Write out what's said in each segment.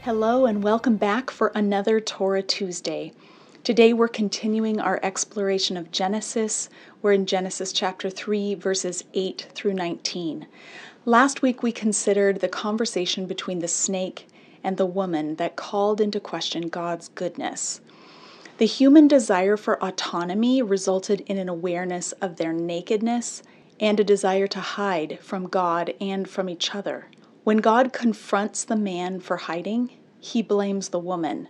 Hello and welcome back for another Torah Tuesday. Today we're continuing our exploration of Genesis. We're in Genesis chapter 3, verses 8 through 19. Last week we considered the conversation between the snake and the woman that called into question God's goodness. The human desire for autonomy resulted in an awareness of their nakedness and a desire to hide from God and from each other. When God confronts the man for hiding, he blames the woman.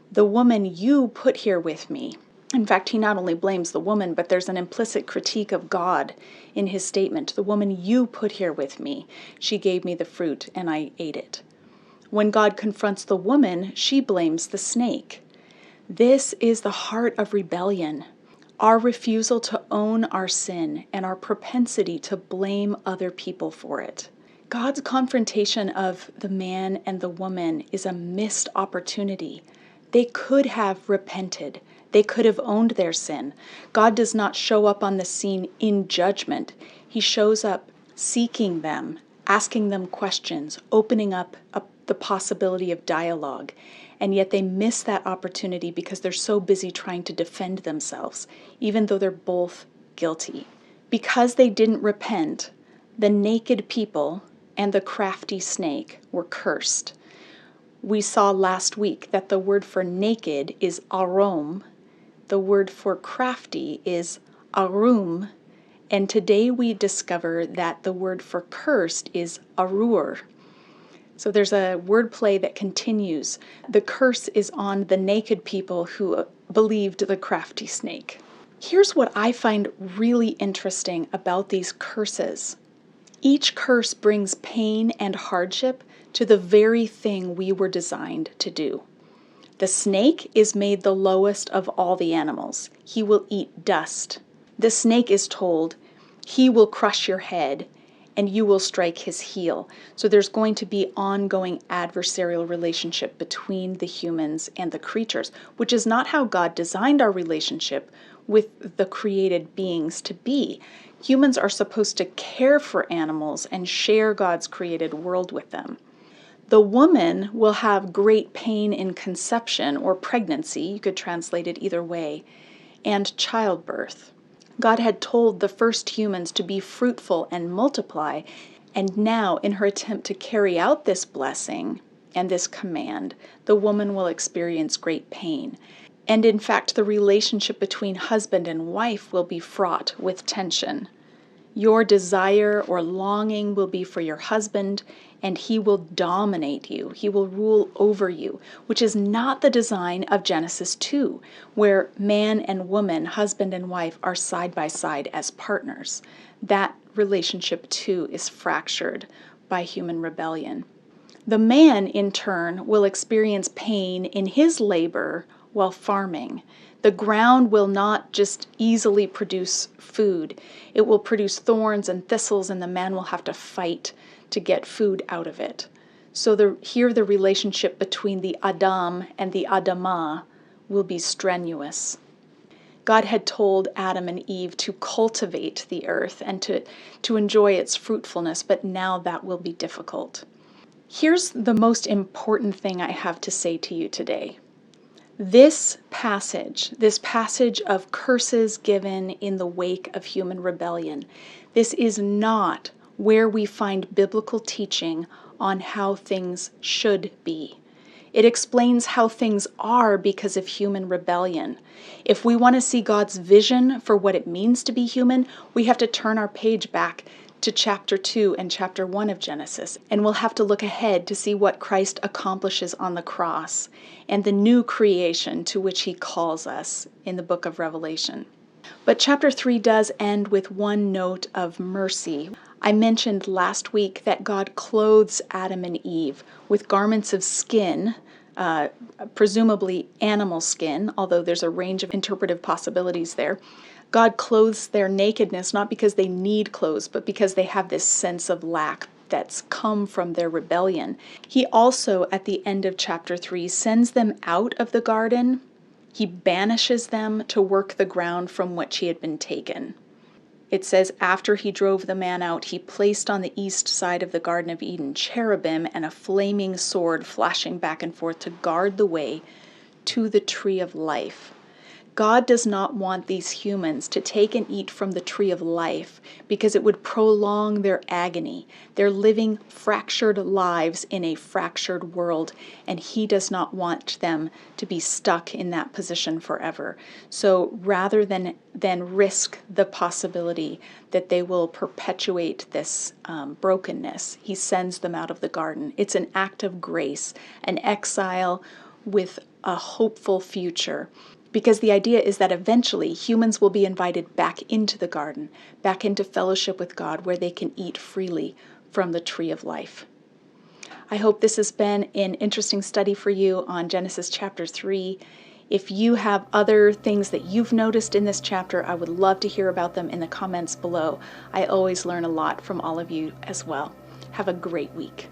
The woman you put here with me. In fact, he not only blames the woman, but there's an implicit critique of God in his statement. The woman you put here with me, she gave me the fruit and I ate it. When God confronts the woman, she blames the snake. This is the heart of rebellion, our refusal to own our sin and our propensity to blame other people for it. God's confrontation of the man and the woman is a missed opportunity. They could have repented. They could have owned their sin. God does not show up on the scene in judgment. He shows up seeking them, asking them questions, opening up the possibility of dialogue. And yet they miss that opportunity because they're so busy trying to defend themselves, even though they're both guilty. Because they didn't repent, the naked people and the crafty snake were cursed. We saw last week that the word for naked is arom, the word for crafty is arum, and today we discover that the word for cursed is arur. So there's a wordplay that continues. The curse is on the naked people who believed the crafty snake. Here's what I find really interesting about these curses. Each curse brings pain and hardship to the very thing we were designed to do. The snake is made the lowest of all the animals. He will eat dust. The snake is told, he will crush your head and you will strike his heel. So there's going to be ongoing adversarial relationship between the humans and the creatures, which is not how God designed our relationship with the created beings to be. Humans are supposed to care for animals and share God's created world with them. The woman will have great pain in conception or pregnancy, you could translate it either way, and childbirth. God had told the first humans to be fruitful and multiply, and now in her attempt to carry out this blessing and this command, the woman will experience great pain. And in fact, the relationship between husband and wife will be fraught with tension. Your desire or longing will be for your husband, and he will dominate you. He will rule over you, which is not the design of Genesis 2, where man and woman, husband and wife, are side by side as partners. That relationship too is fractured by human rebellion. The man, in turn, will experience pain in his labor while farming. The ground will not just easily produce food. It will produce thorns and thistles, and the man will have to fight to get food out of it. So here the relationship between the Adam and the Adamah will be strenuous. God had told Adam and Eve to cultivate the earth and to enjoy its fruitfulness, but now that will be difficult. Here's the most important thing I have to say to you today. This passage of curses given in the wake of human rebellion, this is not where we find biblical teaching on how things should be. It explains how things are because of human rebellion. If we want to see God's vision for what it means to be human, we have to turn our page back to chapter 2 and chapter 1 of Genesis, and we'll have to look ahead to see what Christ accomplishes on the cross and the new creation to which he calls us in the book of Revelation. But chapter 3 does end with one note of mercy. I mentioned last week that God clothes Adam and Eve with garments of skin, presumably animal skin, although there's a range of interpretive possibilities there. God clothes their nakedness not because they need clothes, but because they have this sense of lack that's come from their rebellion. He also, at the end of chapter 3, sends them out of the garden. He banishes them to work the ground from which he had been taken. It says, after he drove the man out, he placed on the east side of the Garden of Eden cherubim and a flaming sword flashing back and forth to guard the way to the tree of life. God does not want these humans to take and eat from the tree of life because it would prolong their agony. They're living fractured lives in a fractured world, and he does not want them to be stuck in that position forever. So rather than risk the possibility that they will perpetuate this brokenness, he sends them out of the garden. It's an act of grace, an exile with a hopeful future. Because the idea is that eventually humans will be invited back into the garden, back into fellowship with God, where they can eat freely from the tree of life. I hope this has been an interesting study for you on Genesis chapter 3. If you have other things that you've noticed in this chapter, I would love to hear about them in the comments below. I always learn a lot from all of you as well. Have a great week.